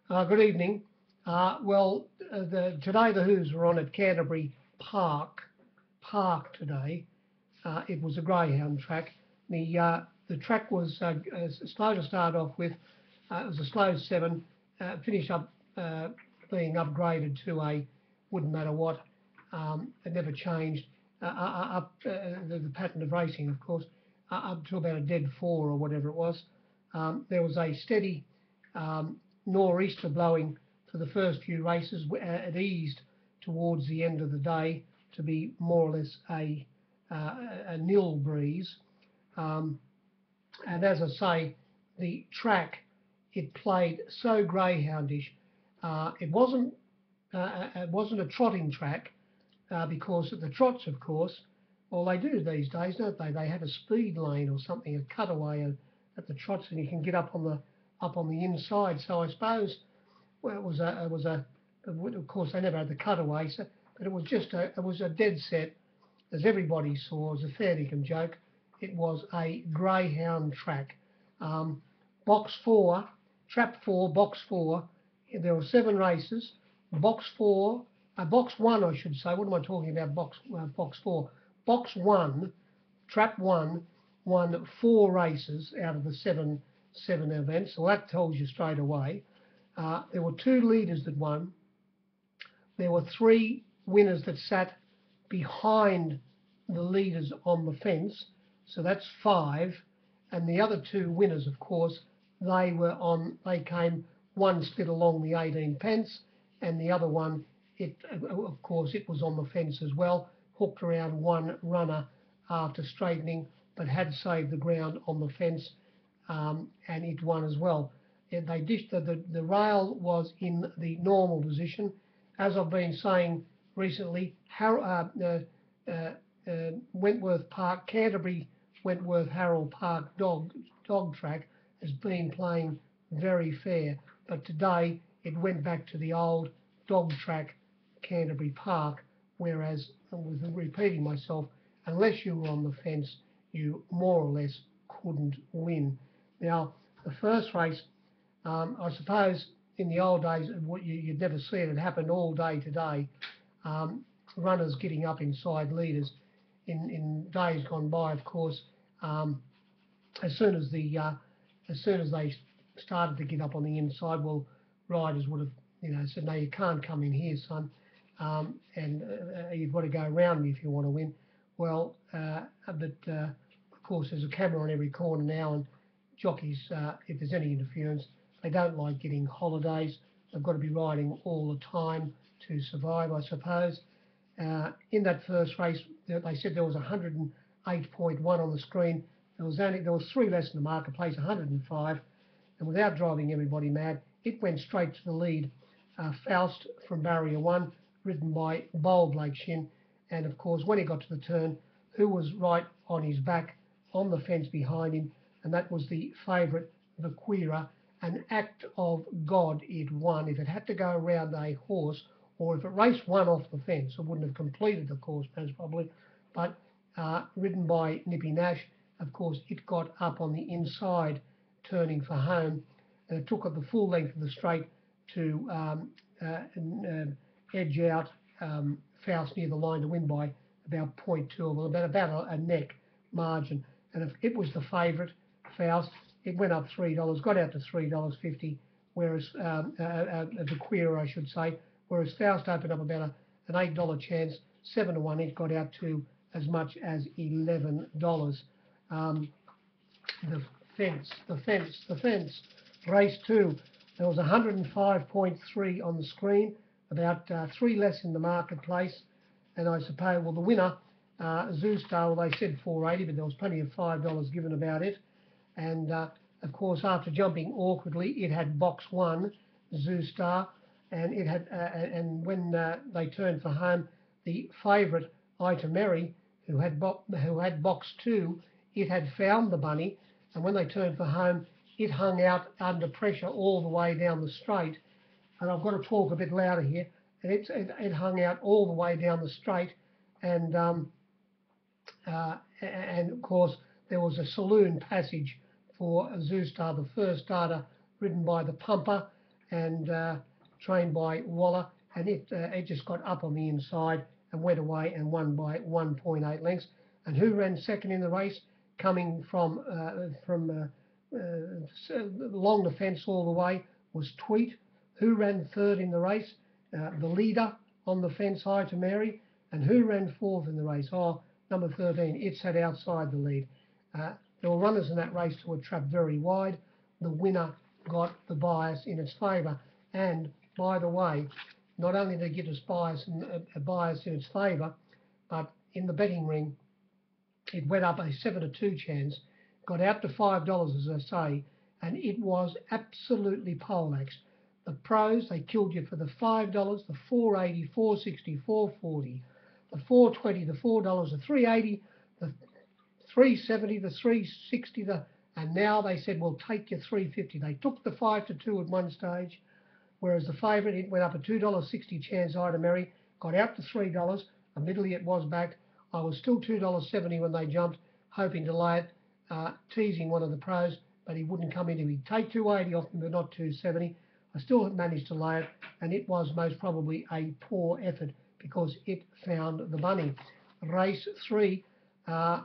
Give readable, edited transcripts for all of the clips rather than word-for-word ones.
Good evening. Today the Who's were on at Canterbury Park today. It was a greyhound track. The track was slow to start off with. It was a slow 7. Finished up being upgraded to a wouldn't matter what. It never changed. Up the pattern of racing, of course, up to about a dead 4 or whatever it was. There was a steady nor'easter blowing for the first few races. It eased towards the end of the day to be more or less a nil breeze. And as I say, the track, it played so greyhoundish. It wasn't a trotting track because at the trots, of course, well, they do these days, don't they? They have a speed lane or something, a cutaway at the trots, and you can get up on the inside. So I suppose, well, of course they never had the cutaway, so, but it was a dead set, as everybody saw, as a fair dinkum joke. It was a greyhound track. Box 4, trap 4, box 4. There were 7 races. Box 4, box 1, I should say. What am I talking about? Box 4. Box 1, trap 1, won 4 races out of the seven events. So that tells you straight away. There were 2 leaders that won. There were 3 winners that sat behind the leaders on the fence. So that's 5. And the other 2 winners, of course, they came, one split along the 18 pence, and the other one, of course, it was on the fence as well, hooked around one runner after straightening, but had saved the ground on the fence, and it won as well. And they dished the rail was in the normal position. As I've been saying recently, Wentworth Park, Canterbury Wentworth Harold Park dog track has been playing very fair, but today it went back to the old dog track, Canterbury Park, whereas, with repeating myself, unless you were on the fence, you more or less couldn't win. Now, the first race, I suppose in the old days, you'd never see it. It happened all day today. Runners getting up inside leaders. In days gone by, of course, as soon as they started to get up on the inside, well, riders would have, said, no, you can't come in here, son, and you've got to go around me if you want to win. Well, of course, there's a camera on every corner now, and jockeys, if there's any interference, they don't like getting holidays. They've got to be riding all the time to survive, I suppose. In that first race, they said there was 108.1 on the screen. There was 3 less in the marketplace, 105, and without driving everybody mad, it went straight to the lead. Faust from barrier 1, ridden by Bold Blake Shin, and of course when he got to the turn, who was right on his back on the fence behind him, and that was the favourite Vaquira. An act of God it won. If it had to go around a horse, or if it raced one off the fence, it wouldn't have completed the course, most probably. But ridden by Nippy Nash, of course, it got up on the inside, turning for home, and it took it the full length of the straight to edge out Faust near the line to win by about 0.2, or about a neck margin. And if it was the favourite, Faust, it went up $3, got out to $3.50, whereas the queer, I should say, whereas Faust opened up about an $8 chance, 7 to 1, it got out to as much as $11. The fence. Race 2, there was 105.3 on the screen, about 3 less in the marketplace, and I suppose, well, the winner, Zoostar, well, they said $4.80, but there was plenty of $5 given about it. And of course, after jumping awkwardly, it had box 1, Zoostar, and it had, and when they turned for home, the favourite Itameri, who had box 2, it had found the bunny, and when they turned for home, it hung out under pressure all the way down the straight. And I've got to talk a bit louder here. And it hung out all the way down the straight, and of course there was a saloon passage for Zoostar, the first starter, ridden by the Pumper, and trained by Waller, and it just got up on the inside and went away and won by 1.8 lengths. And who ran second in the race, coming from along the fence all the way, was Tweet. Who ran third in the race? The leader on the fence, High to Mary. And who ran fourth in the race? Oh, number 13. It sat outside the lead. There were runners in that race who were trapped very wide. The winner got the bias in its favour. And by the way, not only did it get a bias in its favour, but in the betting ring, it went up a 7-2 chance, got out to $5, as I say, and it was absolutely poleaxed. The pros, they killed you for the $5, the $4.80, $4.60, $4.40, the $4.20, the $4, the $3.80, the $3.70, the $3.60, and now they said, we'll take your $3.50. They took the 5-2 at one stage, whereas the favourite, it went up a $2.60 chance, Ida Mary, got out to $3. Admittedly, it was backed. I was still $2.70 when they jumped, hoping to lay it, teasing one of the pros, but he wouldn't come in. He'd take $2.80 off them, but not $2.70. I still managed to lay it, and it was most probably a poor effort because it found the bunny. Race 3,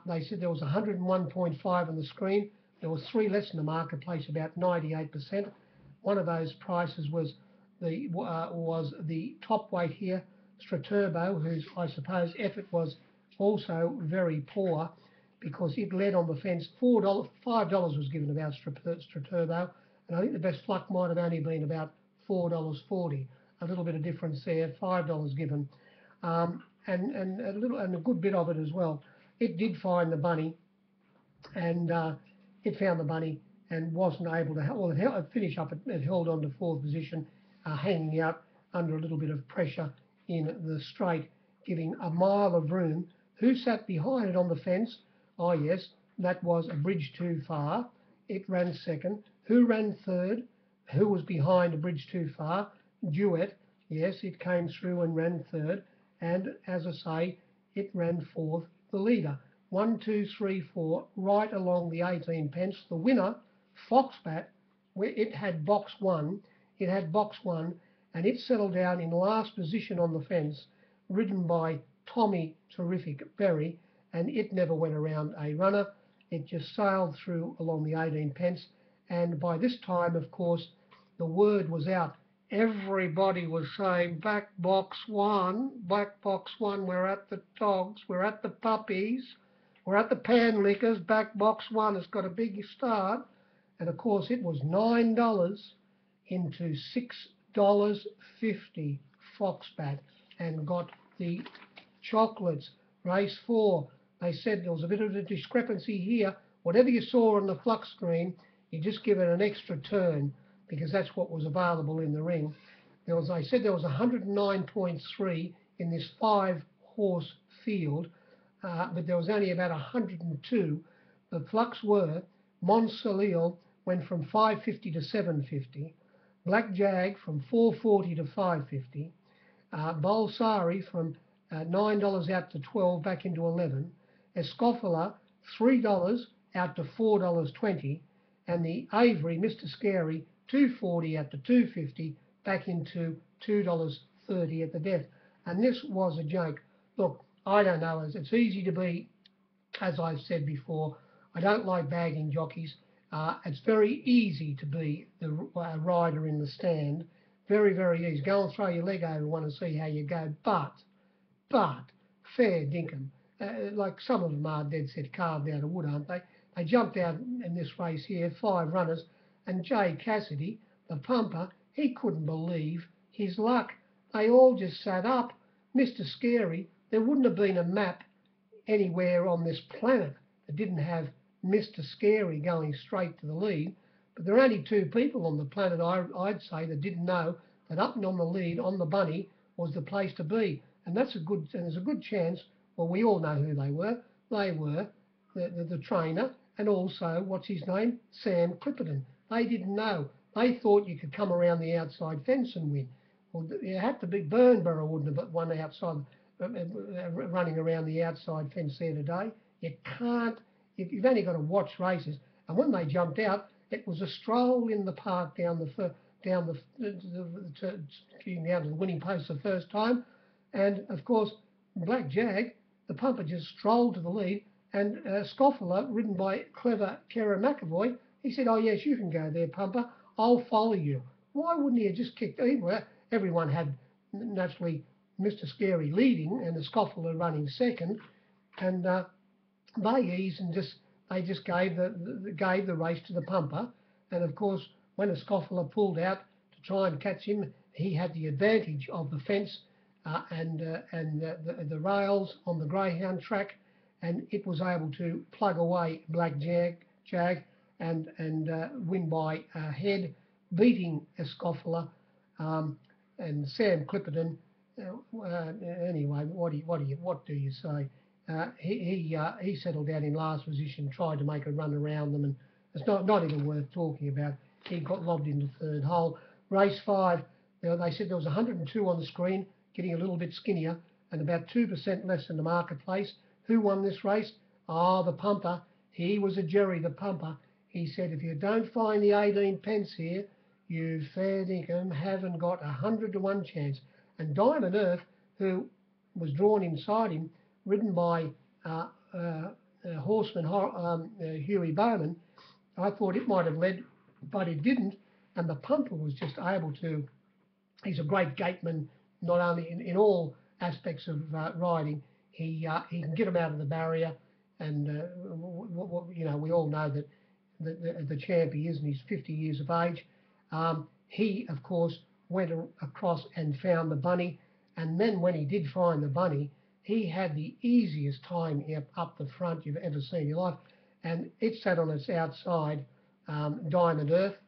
they said there was 101.5 on the screen. There was 3 less in the marketplace, about 98%. One of those prices was the top weight here, Straturbo, whose, I suppose, effort was also very poor because it led on the fence. $5 was given about Straturbo, and I think the best luck might have only been about $4.40. A little bit of difference there, $5 given, and a good bit of it as well. It did find the bunny, and it found the bunny and wasn't able to finish up. It held on to 4th position, hanging out under a little bit of pressure in the straight, giving a mile of room. Who sat behind it on the fence? Oh yes, that was A Bridge Too Far. It ran second. Who ran third? Who was behind A Bridge Too Far? Duet. Yes, it came through and ran third. And as I say, it ran fourth, the leader. 1, 2, 3, 4, right along the 18 pence. The winner, Foxbat, where it had box one. It had box one, and it settled down in last position on the fence, ridden by Tommy Terrific Berry, and it never went around a runner. It just sailed through along the 18 pence, and by this time, of course, the word was out. Everybody was saying, back box one, we're at the dogs, we're at the puppies, we're at the pan lickers, back box one has got a big start. And of course, it was $9 into $6.50 Foxbat, and got the chocolates. Race 4, they said there was a bit of a discrepancy here. Whatever you saw on the flux screen, you just give it an extra turn because that's what was available in the ring. They said there was 109.3 in this 5-horse field, but there was only about 102. The flux were Montsalil went from 550 to 750, Black Jag from 440 to 550, Balsari from $9 out to 12 back into 11, Escofila $3 out to $4.20, and the Avery, Mr. Scary, $2.40 out to $2.50 back into $2.30 at the death. And this was a joke. Look, I don't know, it's easy to be, as I've said before, I don't like bagging jockeys. It's very easy to be the rider in the stand. Very, very easy. Go and throw your leg over one and see how you go. But, fair dinkum. Like some of them are dead set carved out of wood, aren't they? They jumped out in this race here, 5 runners, and Jay Cassidy, the pumper, he couldn't believe his luck. They all just sat up. Mr. Scary, there wouldn't have been a map anywhere on this planet that didn't have Mr. Scary going straight to the lead. But there are only 2 people on the planet, I'd say, that didn't know that up and on the lead, on the bunny, was the place to be. And there's a good chance, well, we all know who they were. They were the trainer and also, what's his name? Sam Clipperton. They didn't know. They thought you could come around the outside fence and win. Well, it had to be Burnborough wouldn't have won outside, running around the outside fence there today. You can't, you've only got to watch races. And when they jumped out, it was a stroll in the park down down getting down to the winning post the first time. And of course, Black Jag, the pumper, just strolled to the lead. And Scoffler, ridden by clever Kera McAvoy, he said, "Oh yes, you can go there, pumper. I'll follow you." Why wouldn't he have just kicked? Well, everyone had naturally Mr. Scary leading and the Scoffler running second, and they eased and they just gave the race to the pumper. And of course, when a Scoffler pulled out to try and catch him, he had the advantage of the fence and the rails on the greyhound track, and it was able to plug away Black Jag and win by a head, beating a Scoffler and Sam Clipperton. Anyway, what do you say? He settled down in last position, tried to make a run around them, and it's not even worth talking about. He got lobbed into third hole. Race 5, they said there was 102 on the screen, getting a little bit skinnier, and about 2% less in the marketplace. Who won this race? The pumper. He was a Jerry, the pumper. He said, "If you don't find the 18 pence here, you fair dinkum haven't got 100 to 1 chance." And Diamond Earth, who was drawn inside him, ridden by horseman Huey Bowman, I thought it might have led, but it didn't. And the pumper was just able to. He's a great gateman, not only in all aspects of riding. He can get him out of the barrier, and we all know that the champ he is, and he's 50 years of age. He, of course, went across and found the bunny, and then when he did find the bunny, he had the easiest time up the front you've ever seen in your life, and it sat on its outside, Diamond Earth,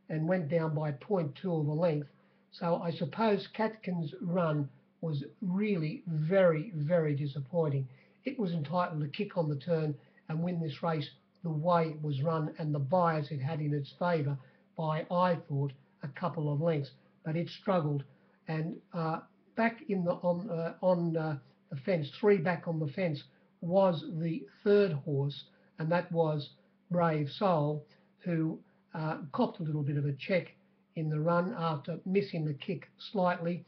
and went down by 0.2 of a length. So I suppose Catkin's run was really very, very disappointing. It was entitled to kick on the turn and win this race the way it was run and the bias it had in its favour by, I thought, a couple of lengths. But it struggled, and back on the fence, 3 back on the fence, was the third horse, and that was Brave Soul, who copped a little bit of a check in the run after missing the kick slightly.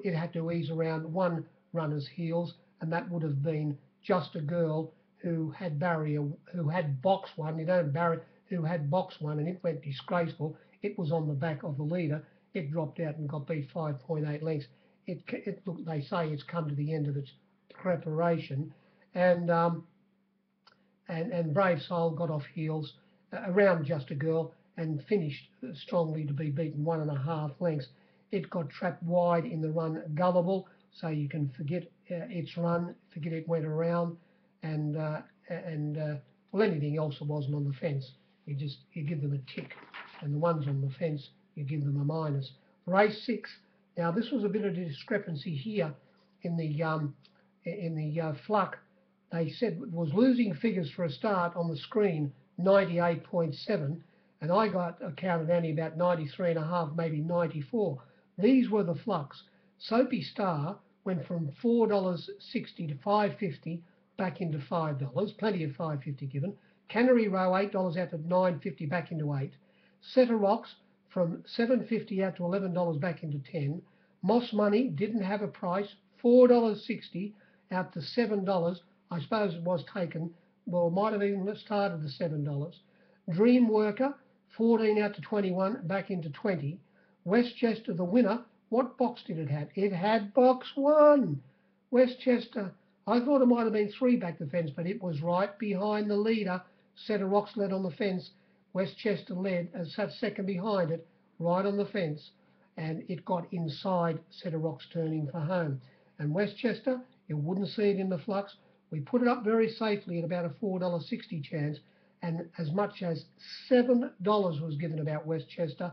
It had to ease around one runner's heels, and that would have been Just a Girl, who had box one. Who had box one, and it went disgraceful. It was on the back of the leader. It dropped out and got beat 5.8 lengths. They say it's come to the end of its preparation, and Brave Soul got off heels around Just a Girl and finished strongly to be beaten 1.5 lengths. It got trapped wide in the run Gullible, so you can forget its run, forget it went around, and anything else that wasn't on the fence, you give them a tick, and the ones on the fence, you give them a minus. Race 6. Now this was a bit of a discrepancy here in the fluck. They said it was losing figures for a start on the screen, 98.7, and I counted only about 93.5, maybe 94. These were the flucks. Soapy Star went from $4.60 to $5.50 back into $5. Plenty of $5.50 given. Canterbury Row $8 out to $9.50 back into $8. Setter Rocks from $7.50 out to $11 back into $10. Moss Money didn't have a price, $4.60 out to $7. I suppose it was taken. Well, it might have even started at $7. Dream Worker, 14 out to 21, back into 20. Westchester, the winner, what box did it have? It had box 1. Westchester, I thought it might have been 3 back the fence, but it was right behind the leader. Setter Rocks led on the fence. Westchester led and sat second behind it, right on the fence, and it got inside Setter Rocks turning for home. And Westchester, you wouldn't see it in the flux. We put it up very safely at about a $4.60 chance, and as much as $7 was given about Westchester.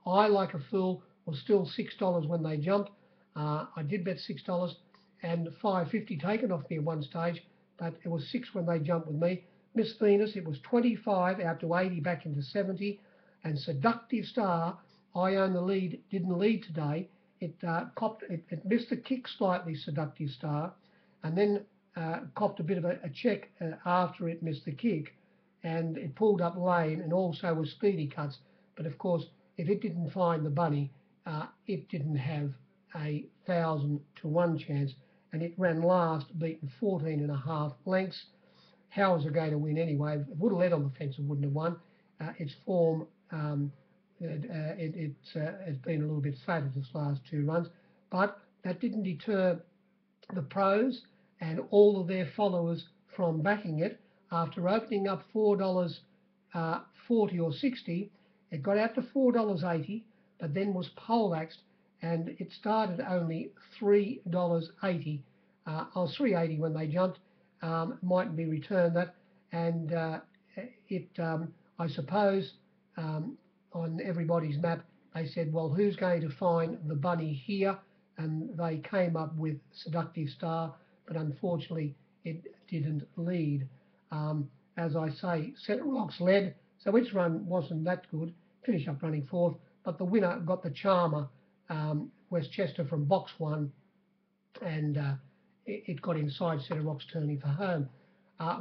I, like a fool, was still $6 when they jumped. I did bet $6 and $5.50 taken off me at one stage, but it was $6 when they jumped with me. Miss Venus, it was 25 out to 80 back into 70, and Seductive Star, I own the lead, didn't lead today. It missed the kick slightly, Seductive Star, and then copped a bit of a check after it missed the kick, and it pulled up lame and also was speedy cuts. But of course, if it didn't find the bunny, it didn't have a 1,000 to 1 chance, and it ran last, beaten 14.5 lengths. How was it going to win anyway? If it would have led on the fence, it wouldn't have won. Its form has been a little bit flat its last 2 runs, but that didn't deter the pros and all of their followers from backing it. After opening up $4.40 or 60, it got out to $4.80, but then was poleaxed, and it started only $3.80. I was $3.80 when they jumped. Mightn't be returned that, and I suppose, on everybody's map, they said, well, who's going to find the bunny here? And they came up with Seductive Star, but unfortunately it didn't lead. As I say, Centre Rocks led, so its run wasn't that good, finished up running fourth, but the winner got the Charmer, Westchester from box 1, and it got inside Centre Rocks turning for home.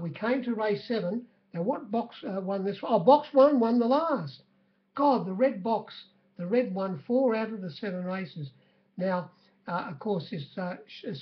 We came to race 7. Now what box won this? Oh, box 1 won the last. God, the red won 4 out of the 7 races. Now, of course, this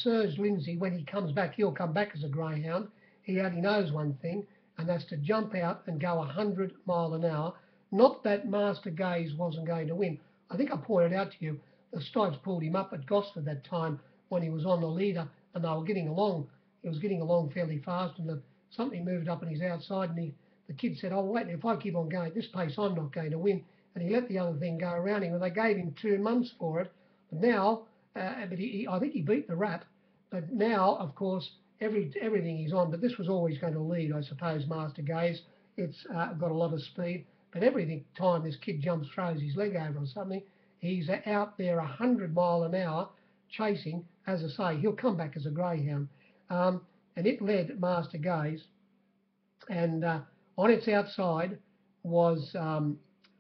Serge Lindsay, when he comes back, he'll come back as a greyhound. He only knows one thing, and that's to jump out and go 100 mile an hour. Not that Master Gaze wasn't going to win. I think I pointed out to you, the Stipes pulled him up at Gosford that time when he was on the leader, and they were getting along. He was getting along fairly fast, and something moved up on his outside, and the kid said, oh, wait, if I keep on going at this pace, I'm not going to win. And he let the other thing go around him, and they gave him 2 months for it. But now, I think he beat the Rap, but now, of course, everything he's on, but this was always going to lead, I suppose, Master Gaze. It's got a lot of speed, but every time this kid jumps, throws his leg over or something, he's out there 100 mile an hour chasing. As I say, he'll come back as a greyhound. And it led Master Gaze, and on its outside was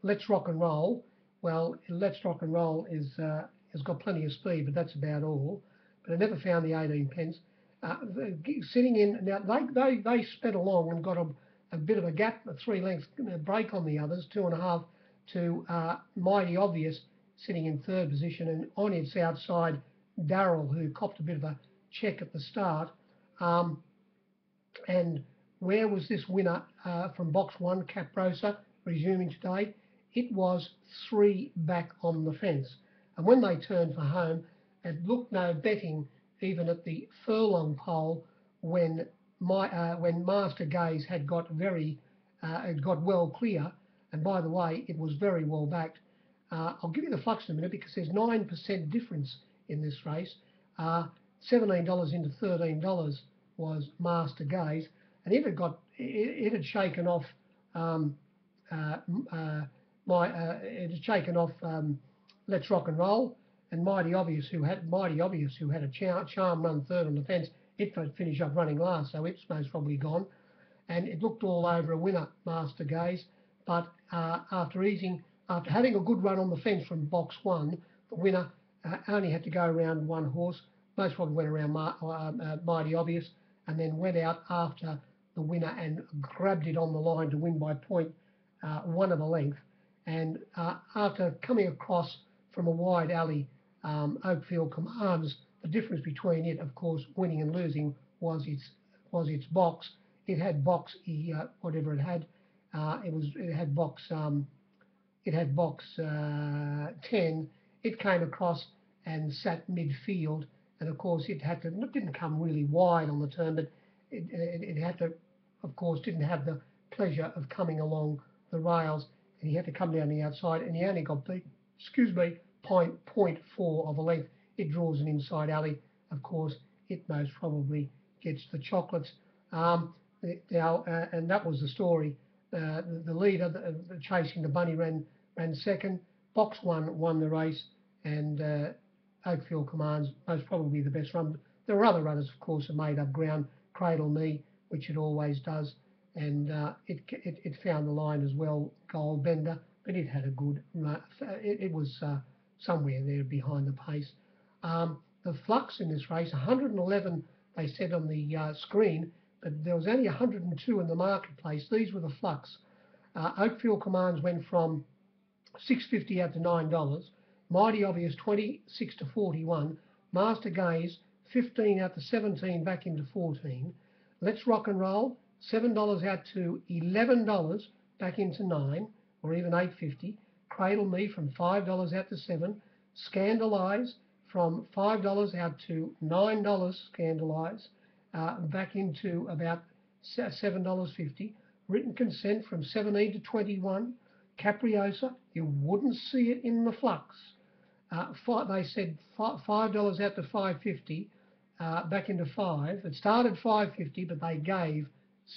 Let's Rock and Roll. Well, Let's Rock and Roll has got plenty of speed, but that's about all. But I never found the 18 pence. Sitting in, now they sped along and got a bit of a gap, a 3 length break on the others, 2.5 to Mighty Obvious sitting in 3rd position, and on its outside, Darrell, who copped a bit of a check at the start. And where was this winner from box 1, Caprosa, resuming today? It was 3 back on the fence. And when they turned for home, it looked no betting even at the furlong pole when Master Gaze had got well clear. And by the way, it was very well backed. I'll give you the flux in a minute because there's 9% difference in this race. $17 into $13 was Master Gaze, and it had shaken off Let's Rock and Roll, and Mighty Obvious who had a charm run 3rd on the fence. It finished up running last, so it's most probably gone. And it looked all over a winner, Master Gaze, but after having a good run on the fence from box 1, the winner only had to go around 1 horse. Most probably went around Mighty Obvious, and then went out after the winner and grabbed it on the line to win by 0.1 of a length. And after coming across from a wide alley, Oakfield Commands, the difference between it, of course, winning and losing was its box. It had box whatever it had. It had box 10. It came across and sat midfield, and of course it didn't come really wide on the turn, but it had to, of course, didn't have the pleasure of coming along the rails, and he had to come down the outside, and he only got beat, 0.4 of a length. It draws an inside alley. Of course, it most probably gets the chocolates. And that was the story. The leader, chasing the bunny, ran 2nd. Box 1 won the race, and Oakfield Commands most probably the best run. There were other runners, of course, that made up ground. Cradle Me, which it always does, and it found the line as well. Gold Bender, but it had a good run. It was somewhere there behind the pace. The flux in this race, 111, they said on the screen, but there was only 102 in the marketplace. These were the flux. Oakfield Commands went from $6.50 out to $9. Mighty Obvious 26 to 41. Master Gaze 15 out to 17 back into 14. Let's Rock and Roll $7 out to $11 back into 9 or even 8.50. Cradle Me from $5 out to 7. Scandalize from $5 out to $9. Scandalize back into about $7.50. Written Consent from 17 to 21. Capriosa, you wouldn't see it in the flux. They said $5 out to $5.50, back into 5. It started $5.50, but they gave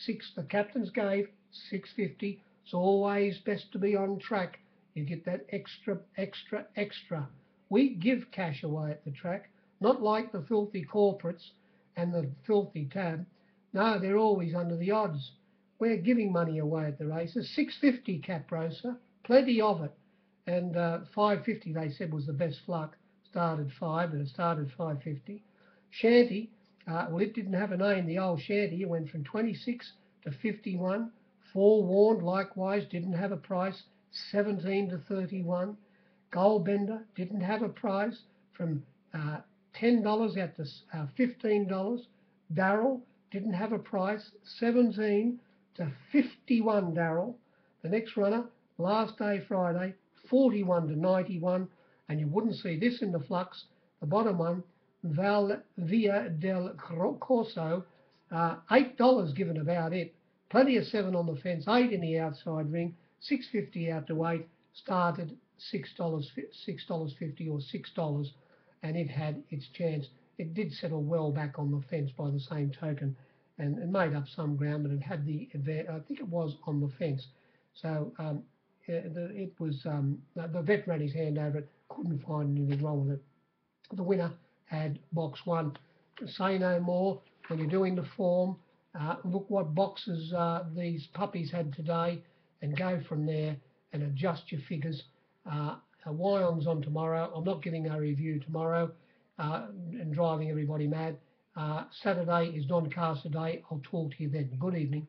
6. The captains gave $6.50. It's always best to be on track. You get that extra, extra, extra. We give cash away at the track, not like the filthy corporates and the filthy tab. No, they're always under the odds. We're giving money away at the races. $6.50 Caprosa, plenty of it. And $5.50 they said was the best luck. Started 5, but it started $5.50. Shanty, well, it didn't have a name, the old Shanty. It went from 26 to 51. Forewarned, likewise, didn't have a price, 17 to 31. Goldbender didn't have a price, from $10 out to $15. Darrell didn't have a price, 17 to 51. Darrell. The next runner, last day Friday, 41 to 91, and you wouldn't see this in the flux. The bottom one, Via del Corso, $8 given about it. Plenty of 7 on the fence, 8 in the outside ring, $6.50 out to 8. Started $6.50 or $6, and it had its chance. It did settle well back on the fence by the same token, and it made up some ground, but it had the advantage. I think it was on the fence. So it was the vet ran his hand over it, couldn't find anything wrong with it. The winner had box 1. Say no more. When you're doing the form, look what boxes these puppies had today, and go from there and adjust your figures. Wyong's on tomorrow. I'm not giving a review tomorrow and driving everybody mad. Saturday is Doncaster Day. I'll talk to you then. Good evening.